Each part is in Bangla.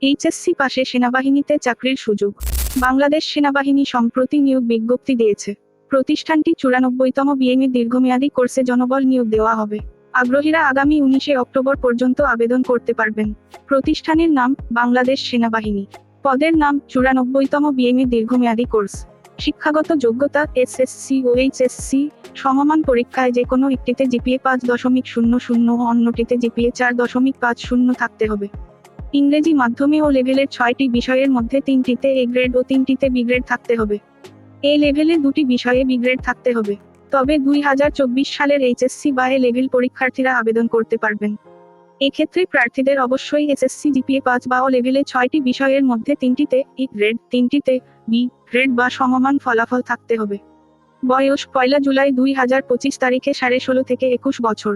এইচএসসি পাশে সেনাবাহিনীতে চাকরির সুযোগ। বাংলাদেশ সেনাবাহিনী সম্প্রতি নিয়োগ বিজ্ঞপ্তি দিয়েছে। প্রতিষ্ঠানটি 94তম বিএমএ দীর্ঘমেয়াদী কোর্সে জনবল নিয়োগ দেওয়া হবে। আগ্রহীরা আগামী 19 অক্টোবর পর্যন্ত আবেদন করতে পারবেন। প্রতিষ্ঠানের নাম বাংলাদেশ সেনাবাহিনী। পদের নাম 94তম বিএমএ দীর্ঘমেয়াদী কোর্স। শিক্ষাগত যোগ্যতা এসএসসি ও এইচএসসি। সমমান পরীক্ষায় যে কোনো একটিতে জিপিএ 5.00 ও অন্যটিতে জিপিএ 4.50 থাকতে হবে। ইংরেজি মাধ্যমে ও লেভেলের 6টি বিষয়ের মধ্যে 3টিতে এ গ্রেড ও 3টিতে বি গ্রেড থাকতে হবে। এ লেভেলে 2টি বিষয়ে বি গ্রেড থাকতে হবে। তবে 2024 সালের এইচএসসি বা এ লেভেল পরীক্ষার্থীরা আবেদন করতে পারবেন। এক্ষেত্রে প্রার্থীদের অবশ্যই এসএসসি জিপিএ 5 বা ও লেভেলে 6টি বিষয়ের মধ্যে 3টিতে ই গ্রেড, 3টিতে বি গ্রেড বা সমমান ফলাফল থাকতে হবে। বয়স 1 জুলাই 2025 তারিখে 16.5 থেকে 21 বছর।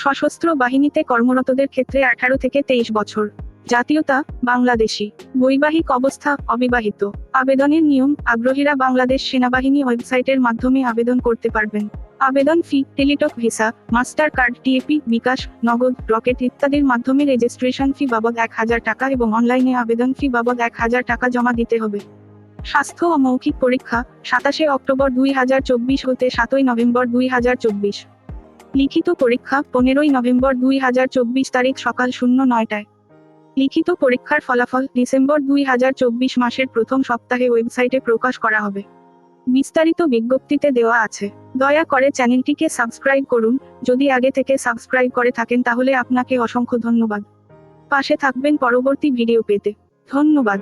সশস্ত্র বাহিনীতে কর্মরতদের ক্ষেত্রে 18 থেকে 23 বছর। জাতীয়তা বাংলাদেশী। বৈবাহিক অবস্থা অবিবাহিত। আবেদনের নিয়ম আগ্রহীরা বাংলাদেশ সেনাবাহিনী ওয়েবসাইটের মাধ্যমে আবেদন করতে পারবেন। আবেদন fee Teletalk Visa, Mastercard, TAP, bKash, Nagad, Rocket ইত্যাদির মাধ্যমে রেজিস্ট্রেশন ফি বাবদ 1000 টাকা এবং অনলাইনে আবেদন ফি বাবদ 1000 টাকা জমা দিতে হবে। স্বাস্থ্য ও মৌখিক পরীক্ষা 27 অক্টোবর 2024 হতে 7 নভেম্বর 2024। লিখিত পরীক্ষা 15 নভেম্বর 2024 তারিখ সকাল 09টায়। লিখিত পরীক্ষার ফলাফল ডিসেম্বর 2024 মাসের প্রথম সপ্তাহে ওয়েবসাইটে প্রকাশ করা হবে। বিস্তারিত বিজ্ঞপ্তিতে দেওয়া আছে। দয়া করে চ্যানেলটিকে সাবস্ক্রাইব করুন। যদি আগে থেকে সাবস্ক্রাইব করে থাকেন তাহলে আপনাকে অসংখ্য ধন্যবাদ। পাশে থাকবেন পরবর্তী ভিডিও পেতে। ধন্যবাদ।